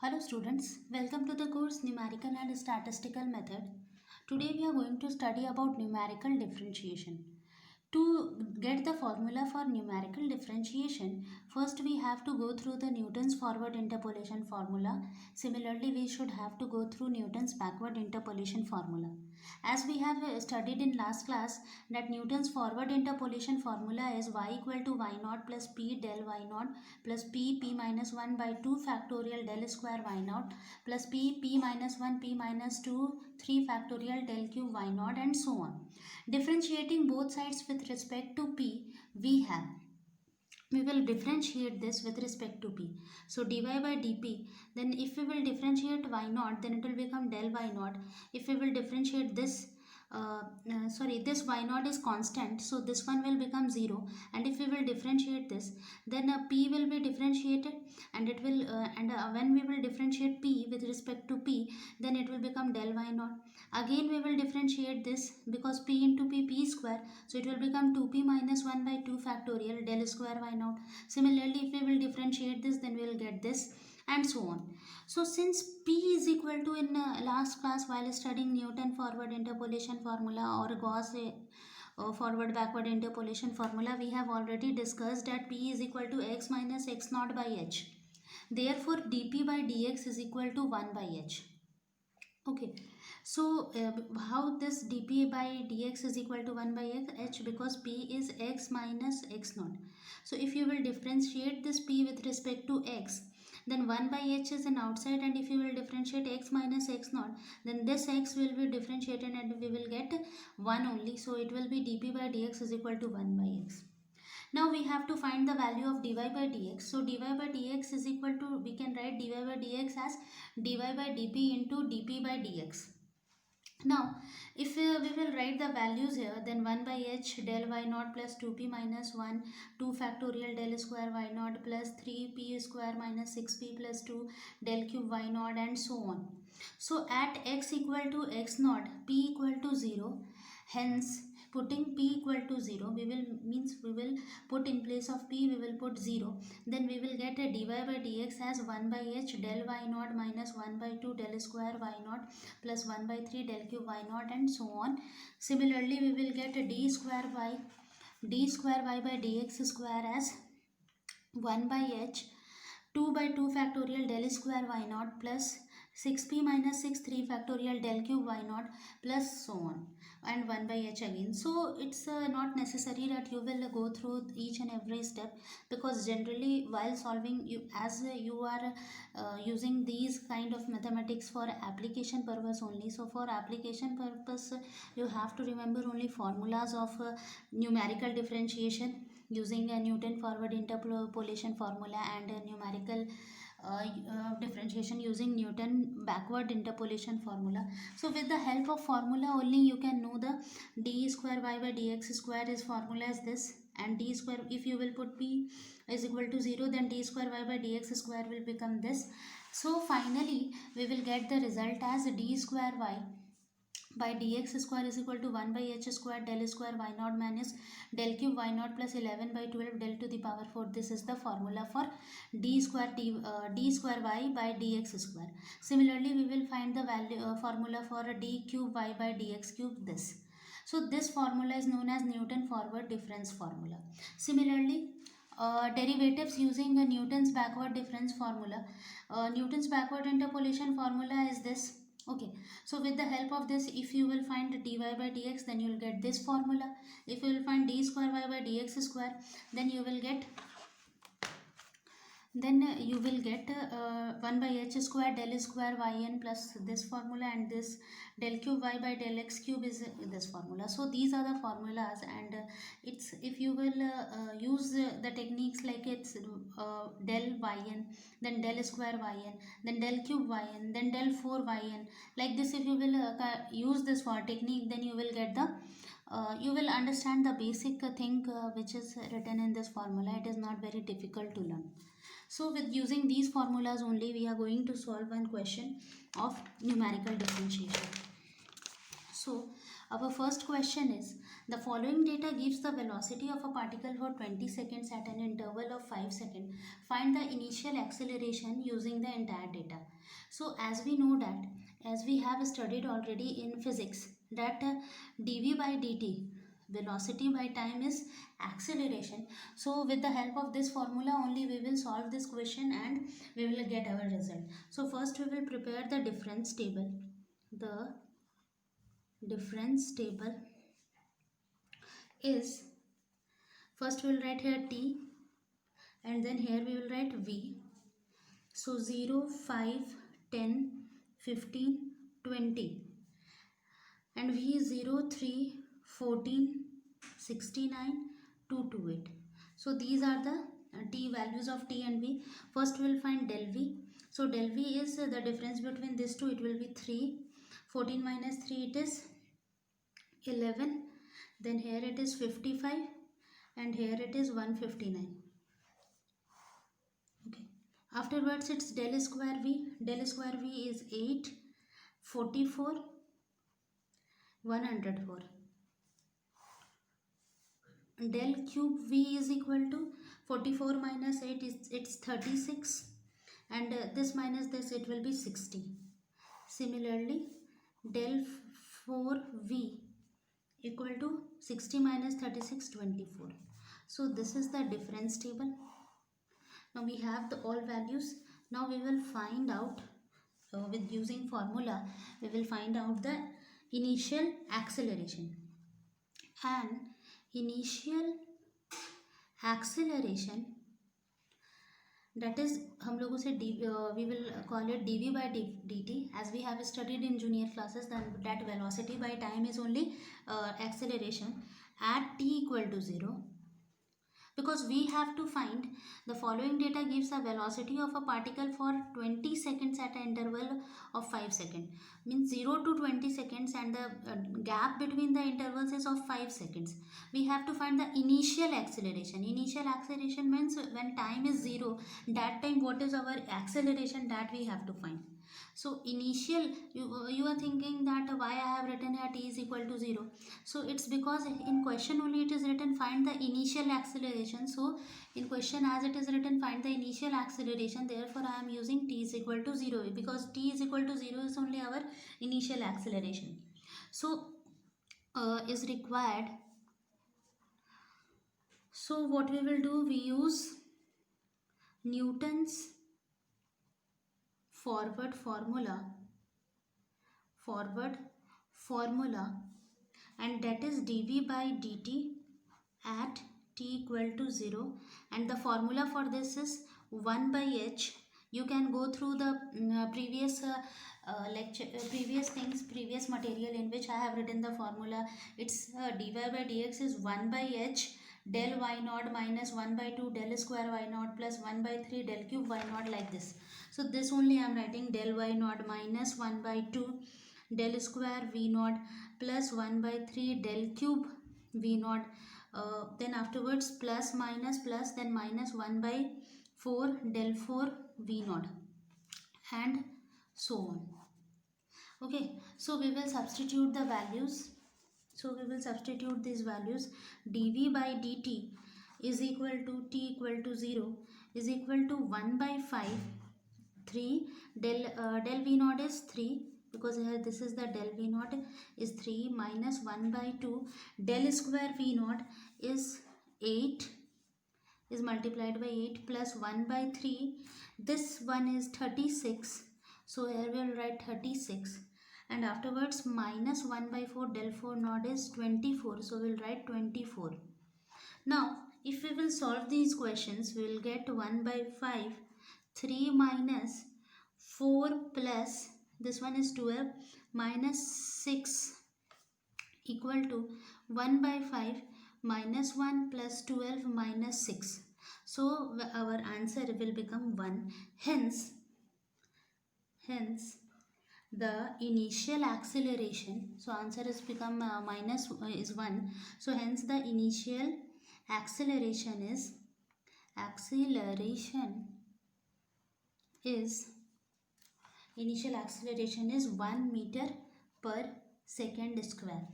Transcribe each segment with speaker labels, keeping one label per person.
Speaker 1: Hello students, welcome to the course Numerical and Statistical Method. Today we are going to study about numerical differentiation. To get the formula for numerical differentiation, first we have to go through the Newton's forward interpolation formula. Similarly, we should have to go through Newton's backward interpolation formula. As we have studied in last class that Newton's forward interpolation formula is y equal to y naught plus p del y naught plus p minus 1 by 2 factorial del square y naught plus p minus 1 p minus 2 3 factorial del cube y naught and so on. Differentiating both sides with respect to p, we will differentiate this with respect to p. So dy by dp, then if we will differentiate y naught, then it will become del y naught. If we will differentiate this, this y naught is constant, so this one will become 0. And if we will differentiate this, then p will be differentiated, and it will when we will differentiate p with respect to p, then it will become del y naught. Again we will differentiate this, because p into p square, so it will become 2p minus 1 by 2 factorial del square y naught. Similarly, if we will differentiate this, then we will get this, and so on. So since p is equal to, in last class while studying Newton forward interpolation formula or Gauss forward backward interpolation formula, we have already discussed that p is equal to x minus x naught by h. Therefore dp by dx is equal to 1 by h. Okay, so how this dp by dx is equal to 1 by h? Because p is x minus x naught. So if you will differentiate this p with respect to x, then 1 by h is an outside, and if you will differentiate x minus x naught, then this x will be differentiated and we will get 1 only. So it will be dp by dx is equal to 1 by x. Now we have to find the value of dy by dx. So dy by dx is equal to, we can write dy by dx as dy by dp into dp by dx. Now, if we will write the values here, then 1 by h del y naught plus 2p minus 1, 2 factorial del square y naught plus 3p square minus 6p plus 2 del cube y naught and so on. So at x equal to x naught, p equal to 0, hence putting p equal to 0, we will put in place of p, we will put 0. Then we will get a dy by dx as 1 by h del y naught minus 1 by 2 del square y naught plus 1 by 3 del cube y naught and so on. Similarly, we will get a d square y by dx square as 1 by h 2 by 2 factorial del square y naught plus 6p minus 6 3 factorial del cube y naught plus so on, and 1 by h again. So it's not necessary that you will go through each and every step, because generally while solving, you are using these kind of mathematics for application purpose only. So for application purpose, you have to remember only formulas of numerical differentiation using a Newton forward interpolation formula, and a numerical differentiation using Newton backward interpolation formula. So with the help of formula only, you can know the d square y by dx square is formula is this, and d square, if you will put p is equal to 0, then d square y by dx square will become this. So finally we will get the result as d square y by dx square is equal to 1 by h square del square y naught minus del cube y naught plus 11 by 12 del to the power 4. This is the formula for d square y by dx square. Similarly, we will find the formula for d cube y by dx cube, this. So this formula is known as Newton forward difference formula. Similarly, derivatives using Newton's backward difference formula. Newton's backward interpolation formula is this. Okay, so with the help of this, if you will find dy by dx, then you will get this formula. If you will find d square y by dx square, then you will get 1 by h square del square yn plus this formula, and this del cube y by del x cube is this formula. So these are the formulas, and it's, if you will use the techniques like it's del yn, then del square yn, then del cube yn, then del 4 yn, like this, if you will use this for technique, then you will get the you will understand the basic thing which is written in this formula. It is not very difficult to learn. So with using these formulas only, we are going to solve one question of numerical differentiation. So our first question is, the following data gives the velocity of a particle for 20 seconds at an interval of 5 seconds. Find the initial acceleration using the entire data. So as we know that, as we have studied already in physics, that dv by dt, velocity by time, is acceleration. So with the help of this formula only we will solve this question and we will get our result. So first we will prepare the difference table. The difference table is, first we will write here t and then here we will write v. So 0, 5, 10, 15, 20, and v is 0, 3, 14, 69, 228. So these are the t values of t and v. First we will find del v. So del v is the difference between these two, it will be 3. 14 minus 3, it is 11. Then here it is 55 and here it is 159. Okay. Afterwards it's del square v. Del square v is 8, 44, 104. Del cube v is equal to 44 minus 8 is it's 36, and this minus this, it will be 60. Similarly, del 4v equal to 60 minus 36, 24. So this is the difference table. Now we have the all values. Now we will find out with using formula, we will find out the initial acceleration. And initial acceleration, that is हम लोगों से we will call it dv by dt. As we have studied in junior classes, then that velocity by time is only acceleration at t equal to 0, because we have to find the following data gives a velocity of a particle for 20 seconds at an interval of 5 seconds. Means 0 to 20 seconds, and the gap between the intervals is of 5 seconds. We have to find the initial acceleration. Initial acceleration means when time is 0, that time what is our acceleration, that we have to find. So initial, you are thinking that why I have written here t is equal to 0. So it's because in question only it is written find the initial acceleration. So in question as it is written find the initial acceleration, therefore I am using t is equal to 0, because t is equal to 0 is only our initial acceleration. So is required. So what we will do, we use Newton's forward formula, and that is dv by dt at t equal to 0, and the formula for this is 1 by h. You can go through the previous lecture, previous material in which I have written the formula. It's dy by dx is 1 by h del y naught minus 1 by 2 del square y naught plus 1 by 3 del cube y naught, like this. So this only I am writing del y naught minus 1 by 2 del square v naught plus 1 by 3 del cube v naught. Then afterwards plus minus plus, then minus 1 by 4 del 4 v naught, and so on. Okay, so we will substitute the values. So we will substitute these values. dv by dt is equal to t equal to 0 is equal to 1 by 5, 3 del v naught is 3, because here this is the del v naught is 3, minus 1 by 2 del square v naught is 8, is multiplied by 8 plus 1 by 3, this one is 36, so here we will write 36, and afterwards minus 1 by 4 del 4 naught is 24, so we will write 24. Now if we will solve these questions, we will get 1 by 5, 3 minus 4 plus this one is 12 minus 6 equal to 1 by 5 minus 1 plus 12 minus 6. So our answer will become 1. Hence the initial acceleration, so answer is become minus is 1. So hence the initial acceleration is 1 meter per secant square.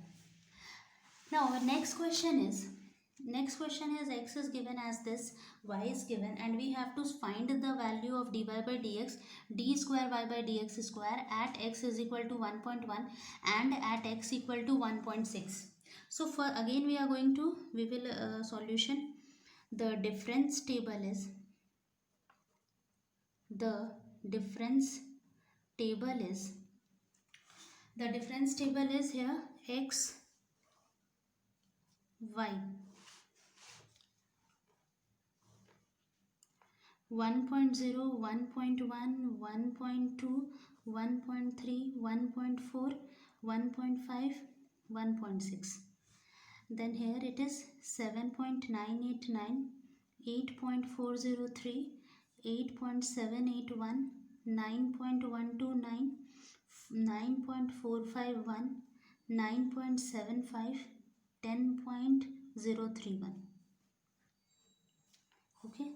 Speaker 1: Now our next question is x is given as this, y is given, and we have to find the value of dy by dx, d square y by dx square at x is equal to 1.1 and at x equal to 1.6. So for again we will solution. The difference table is the difference table is here x y 1.0, 1.1, 1.2, 1.3, 1.4, 1.5, 1.6. Then here it is 7.989, 8.403, 8.781, 9.129, 9.451, 9.75, 10.031. Okay.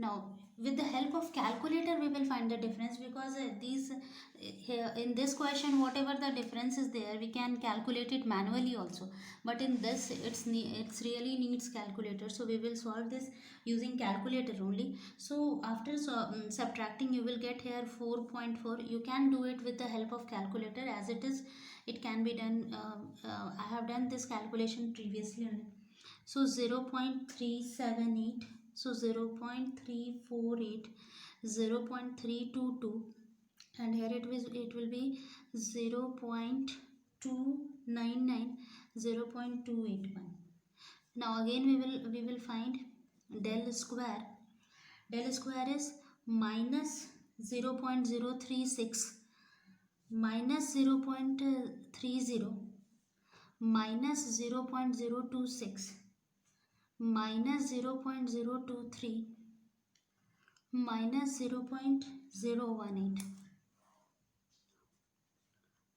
Speaker 1: Now, with the help of calculator, we will find the difference, because here in this question, whatever the difference is there, we can calculate it manually also. But in this, it's really needs calculator. So we will solve this using calculator only. So after subtracting, you will get here 4.4. You can do it with the help of calculator, as it is. It can be done. I have done this calculation previously. So 0.378. So 0.348, 0.322, and here it will be 0.299, 0.281. Now again we will find del square. Del square is minus 0.036, minus 0.30, minus 0.026, minus 0.023, minus 0.018.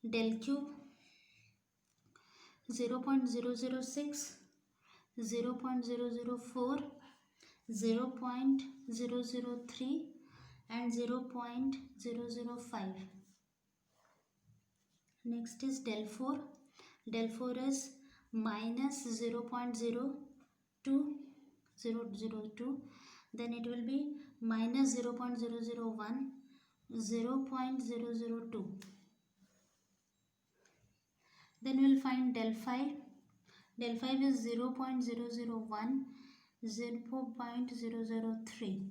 Speaker 1: Del cube 0.006, 0.004, 0.003 and 0.005. Next is del 4. Del 4 is minus 0.02002. Then it will be minus 0.001, 0.002. Then we will find del 5. Del 5 is 0.001, 0.003.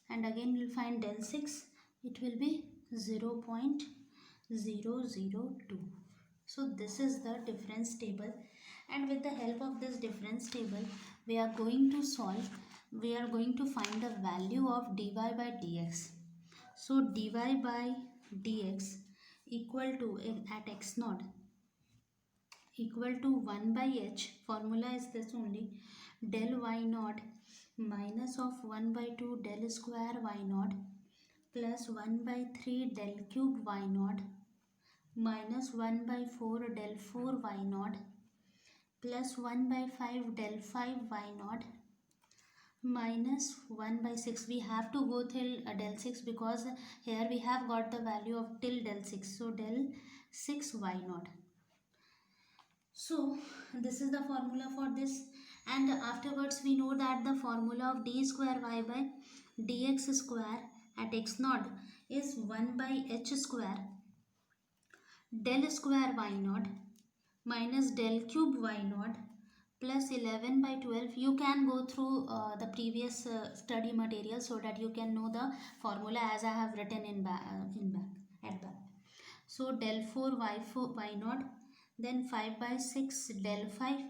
Speaker 1: And again we will find del 6. It will be 0.002. So this is the difference table, and with the help of this difference table, we are going to find the value of dy by dx. So dy by dx equal to, at x naught, equal to 1 by h, formula is this only, del y naught minus of 1 by 2 del square y naught plus 1 by 3 del cube y naught minus 1 by 4 del 4 y naught plus 1 by 5 del 5 y naught minus 1 by 6. We have to go till del 6, because here we have got the value of till del 6. So del 6 y naught. So this is the formula for this, and afterwards we know that the formula of d square y by dx square at x naught is 1 by h square del square y naught minus del cube y naught plus 11 by 12. You can go through the previous study material, so that you can know the formula as I have written at back. So del 4 y naught, then 5 by 6 del 5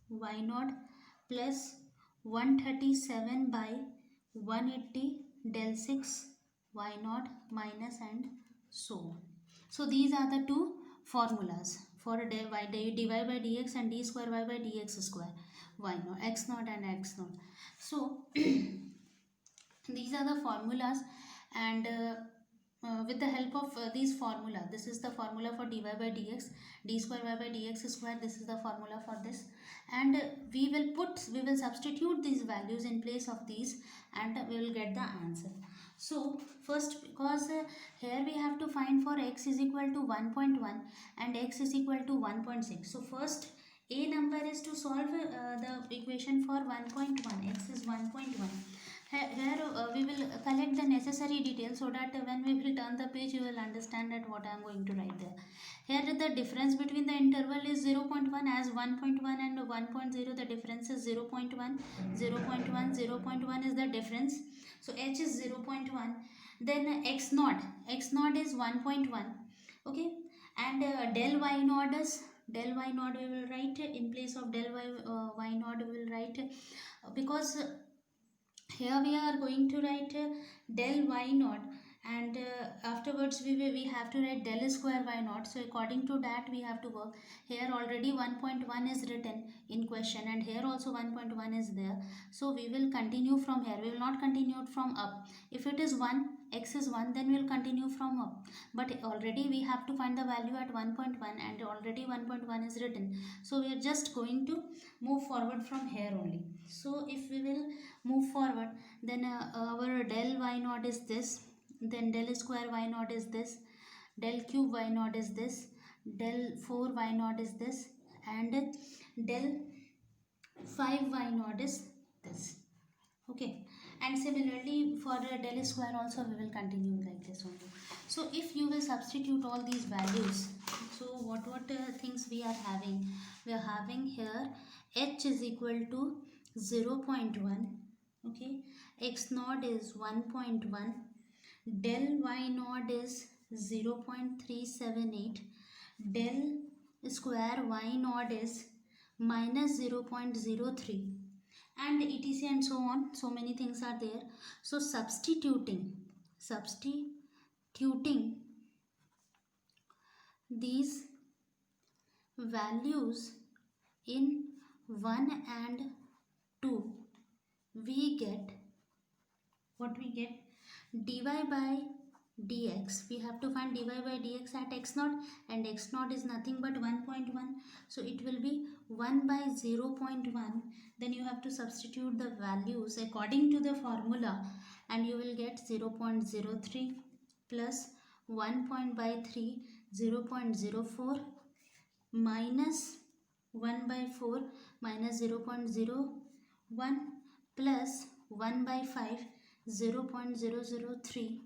Speaker 1: y naught plus 137 by 180 del 6 y naught minus, and so on. So these are the two formulas for dy by dx and d square y by dx square, y naught, x naught and x naught. So these are the formulas, and with the help of these formula, this is the formula for dy by dx, d square y by dx square, this is the formula for this, and we will substitute these values in place of these, and we will get the answer. So first, because here we have to find for x is equal to 1.1 and x is equal to 1.6. So first a number is to solve the equation for 1.1, x is 1.1. Here we will collect the necessary details so that when we will turn the page you will understand that what I am going to write there. Here the difference between the interval is 0.1, as 1.1 and 1.0 the difference is 0.1, 0.1, 0.1 is the difference. So h is 0.1. Then x naught is 1.1. Okay, and del y naught we will write in place of del y naught we will write because here we are going to write del y naught, and afterwards we have to write del square y naught. So according to that we have to work. Here already 1.1 is written in question, and here also 1.1 is there. So we will continue from here, we will not continue it from up. If it is 1, x is 1, then we will continue from up, but already we have to find the value at 1.1 and already 1.1 is written. So we are just going to move forward from here only. So if we will move forward, then our del y naught is this, then del square y naught is this, del cube y naught is this, del 4 y naught is this, and del 5 y naught is this. Okay, and similarly for del square also we will continue like this only. So if you will substitute all these values, so what things we are having? We are having here h is equal to 0.1. Okay, x naught is 1.1, del y naught is 0.378, del square y naught is minus 0.03, and etc and so on. So many things are there. So substituting these values in 1 and 2, we get what we get? Dy by dx. We have to find dy by dx at x naught, and x naught is nothing but 1.1. So it will be 1 by 0.1. Then you have to substitute the values according to the formula, and you will get 0.03 plus 1 by 3, 0.04 minus 1 by 4 minus 0.01 plus 1 by 5, 0.003.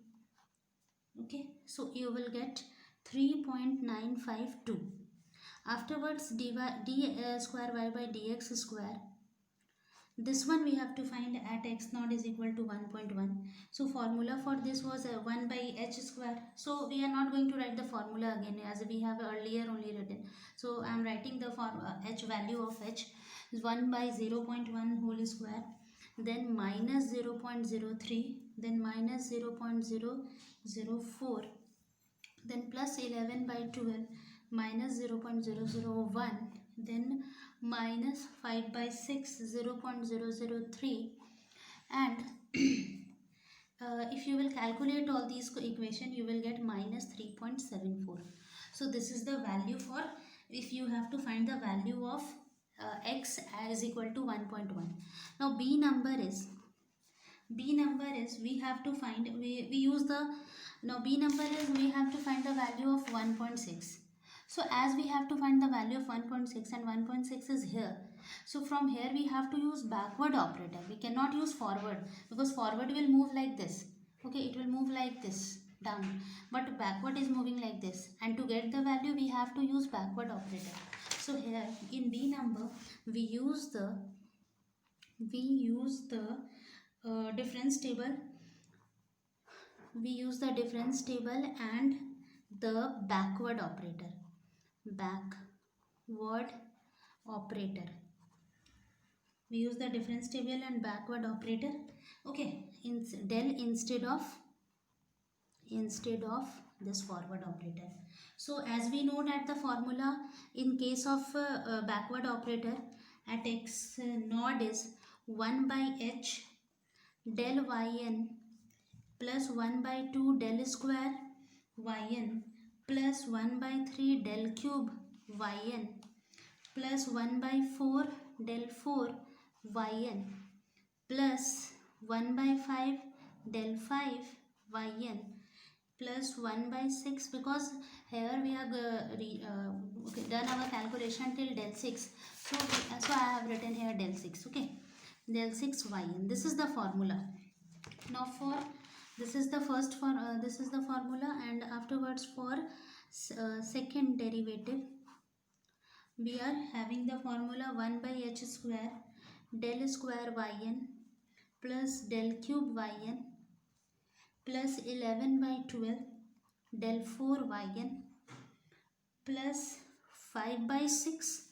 Speaker 1: Okay, so you will get 3.952. Afterwards d square y by dx square, this one we have to find at x naught is equal to 1.1. So formula for this was 1 by h square. So we are not going to write the formula again, as we have earlier only written. So I am writing the h value of h is 1 by 0.1 whole square, then minus 0.03, then minus 0.004, then plus 11 by 12, minus 0.001, then minus 5 by 6, 0.003, and if you will calculate all these equation, you will get minus 3.74. So this is the value for, if you have to find the value of x as equal to 1.1. Now b number is we have to find, we use the, now b number is we have to find the value of 1.6. So as we have to find the value of 1.6 and 1.6 is here, so from here we have to use backward operator. We cannot use forward, because forward will move like this. Okay, it will move like this down, but backward is moving like this, and to get the value we have to use backward operator. So here in b number we use the difference table. We use the difference table and the backward operator. We use the difference table and backward operator. Okay, del instead of this forward operator. So as we know that the formula in case of backward operator at x naught is 1 by h del yn plus 1 by 2 del square yn plus 1 by 3 del cube yn plus 1 by 4 del 4 yn plus 1 by 5 del 5 yn plus 1 by 6, because here we have okay, done our calculation till del 6. So I have written here del 6. Okay, del 6 yn. This is the formula. Now for this is the first for this is the formula, and afterwards for second derivative we are having the formula 1 by h square del square yn plus del cube yn plus 11 by 12 del 4 yn plus 5 by 6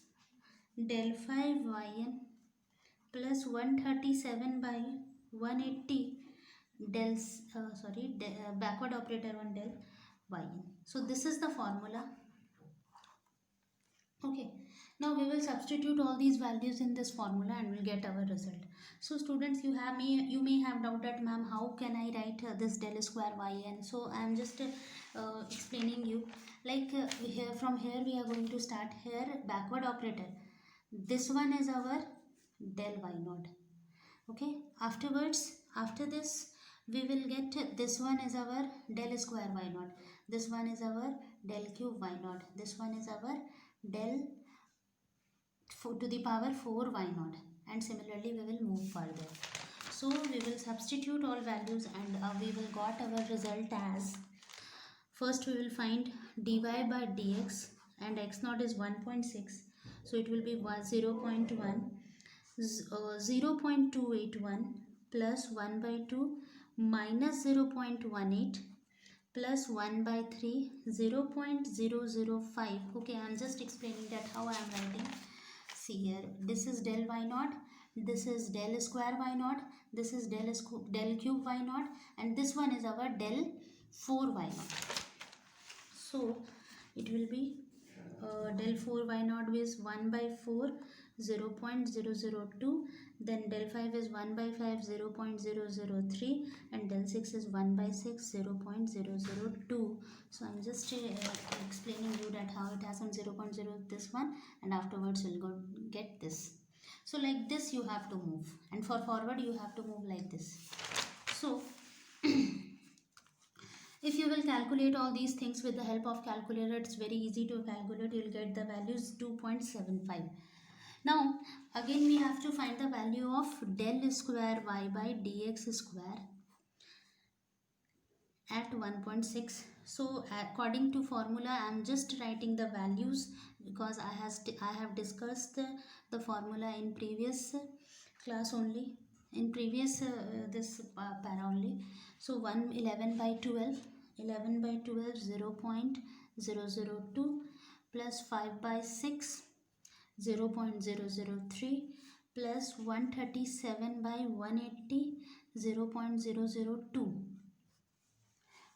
Speaker 1: del 5 yn plus 137 by 180 del backward operator on del yn. So this is the formula. Okay, now we will substitute all these values in this formula and we'll get our result. So students, you may have doubt that ma'am, how can I write this del square yn? So I am just explaining you, like here, from here we are going to start. Here backward operator, this one is our del y naught. Okay, afterwards, after this we will get this one is our del square y naught, this one is our del cube y naught, this one is our del 4 to the power 4 y naught, and similarly we will move further. So we will substitute all values and we will got our result as, first we will find dy by dx, and x naught is 1.6, so it will be 0.1 0.281 plus 1 by 2 minus 0.18 plus 1 by 3 0.005. Okay, I am just explaining that how I am writing. See here, this is del y naught, this is del square y naught, this is del cube y naught, and this one is our del 4 y naught. So it will be del 4 y naught is 1 by 4 0.002, then del 5 is 1 by 5 0.003, and del 6 is 1 by 6 0.002. So I'm just explaining you that how it has some 0.0 this one, and afterwards we'll go get this. So like this you have to move, and for forward you have to move like this. So if you will calculate all these things with the help of calculator, it's very easy to calculate. You'll get the values 2.75. Now again we have to find the value of del square y by dx square at 1.6. So according to formula I am just writing the values, because I have discussed the formula in previous class only, in previous this para only. So 11 by 12 0.002 plus 5 by 6 0.003 plus 137 by 180 0.002.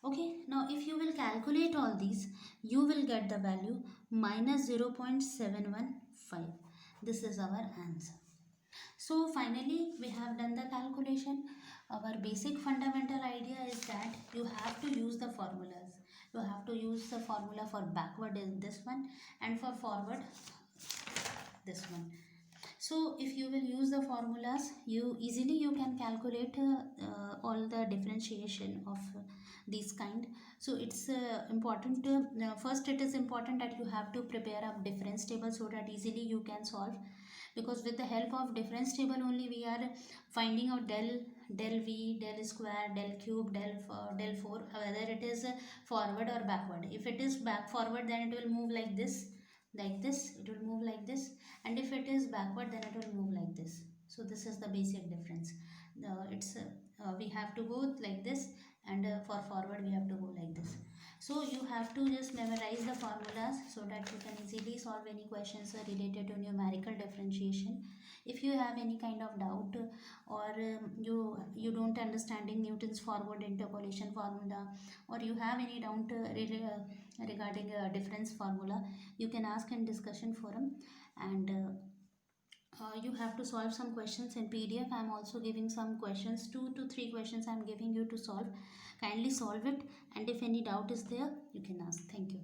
Speaker 1: Okay, now if you will calculate all these, you will get the value minus 0.715. This is our answer. So finally we have done the calculation. Our basic fundamental idea is that you have to use the formulas. You have to use the formula for backward is this one, and for forward this one. So if you will use the formulas, you can calculate all the differentiation of these kind. So it's important first it is important that you have to prepare a difference table so that easily you can solve, because with the help of difference table only we are finding out del v, del square, del cube, del 4, whether it is forward or backward. If it is forward, then it will move like this, it will move like this, and if it is backward, then it will move like this. So this is the basic difference. We have to go like this, and for forward we have to go like this. So you have to just memorize the formulas so that you can easily solve any questions related to numerical differentiation. If you have any kind of doubt, or you don't understanding Newton's forward interpolation formula, or you have any doubt regarding a difference formula, you can ask in discussion forum, and you have to solve some questions in PDF. I am also giving some questions, 2 to 3 questions I am giving you to solve. Kindly solve it, and if any doubt is there, you can ask. Thank you.